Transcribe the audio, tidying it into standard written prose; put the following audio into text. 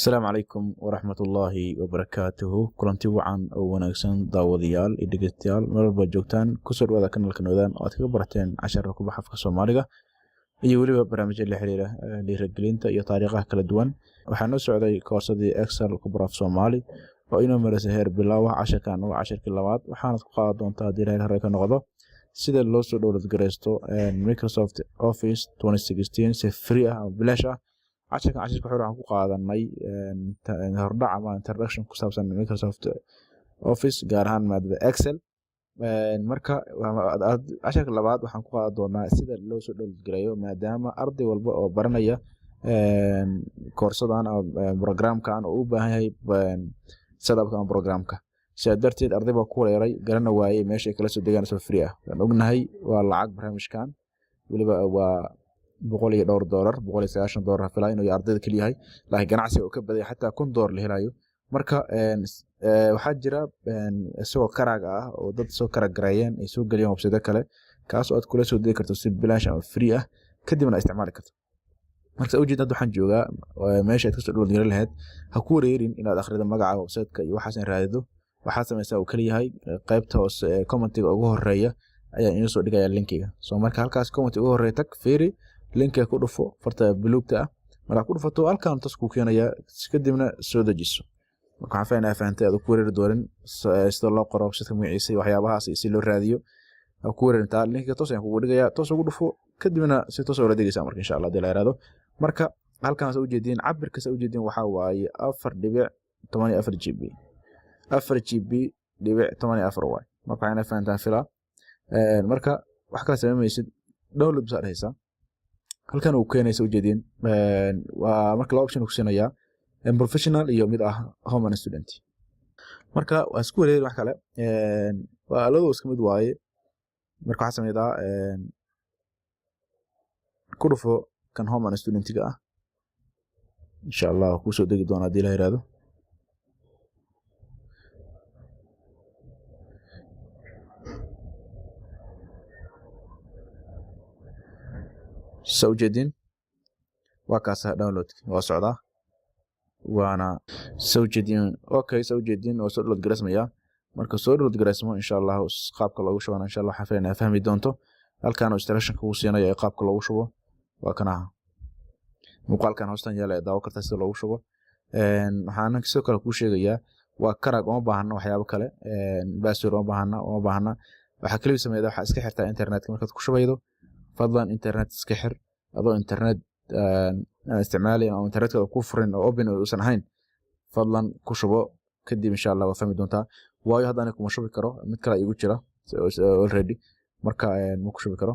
السلام عليكم ورحمة الله وبركاته كلنتي وعن وناكسن داوديال إدغيستيال مربى جوجتان كسر وذا كنالكن ودان oo aad kaga barateen casharka ku xafka Soomaaliga iyo waliba barnaamijyo la xiriira dhiirigelinta iyo taariikhaha kala duwan waxaan noo socday koorsadii Excel ku baraf Soomaali oo inoo maraysa heer bilow casharkan oo casharkii labaad waxaana ku qaadan doontaa diiray hore ka noqdo sida loo soo download gareysto Microsoft Office 2016 si free ah oo bilaash ah عشان waxaan ku qaadanay hordhac ama introduction ku saabsan Microsoft Office gaar ahaan maadada Excel marka casharka labaad waxaan ku qaadan doonaa sida loo soo download gareeyo maadaama arday walba oo baranaya koorsadan programkan oo u baahan yahay setup-ka programka sidaa darteed arday baa ku wareeray garana waayay meesha ay kala soo degaan soo free ah waan ognahay waa lacag barnaamijkan waliba waa $100 $190 filaa inuu ardayda kaliya yahay laakiin ganacsiga uu ka baday xataa $100 la helayo marka waxa jira isagoo karaaga ah oo dad soo karaag gareeyeen ay soo galiyeen website kale kaas oo aad kula soo degi karto si bilaash ama free ah kadibna isticmaali karto marka ujeedada waxaan joogaa meesha aad ka soo download gareyn lahayd ha ku wareerin inaad akhrido magaca website-ka iyo waxaas in raadido waxaad samaysaa uu kaliya yahay qaybta hoose comment-iga ugu horeeya ayaan inoo soo dhigayaa linkiga soo marka halkaas comment ugu horeeya tag fiiri linka ku dhufo farta buluugta ah marka ku dhufato halkaan taas ku keenaya kadibna soo dajiso marka waxaan faahfaahintay aad ku wareeri doorin sida loo qoro website magaciisa iyo waxyaabahaas si loo raadiyo ku wareerinta linka toos ayaan kugu dhigayaa toos ugu dhufo kadibna si toos oo la dhigaysa marka insha Allah hadii la yiraahdo marka halkaan soo ujeedin cabirka soo ujeedin waxa waaye 4.84 GB 4 GB dhibic 84 waay marka waxaan faahfaahintay filaa marka wax kala sameeymaysid download baa haysa halkan uu keenayso ujeedin waa marka laba option ku siinaya professional iyo mid ah home and student marka waa isku wareer wax kale waa loo isku mid waaye marka waxa sameeyda ku dhufo kan home and student-ga ah insha Allah ku soo degi doona hadii la yiraahdo سوجدين وكاسة داونلود وصعدا وانا سوجدين اوكي سوجدين وصلت جرسميا marka soo download gareysmo insha Allah qaabka loogu shubo insha Allah xafeena fahmi doonto halkaan oo instruction ku siinaya qaabka loogu shubo waa kana muuqaalkan hoostan yaala daawo karta sida loogu shubo waxaan sidoo kale ku sheegayaa waa karag oo baahna waxyaabo kale baasir oo baahna waxa kaliya sameeyay waxa iska xirtaa internetka markaad ku shubaydo fadlan internet iska xir adoo internet isticmaali ama internetka ku furin oo open oo uusan ahayn fadlan ku shubo kadib insha Allah waa fahmi doontaa waayo hadana kuma shubi karo mid kale igu jira already marka ma ku shubi karo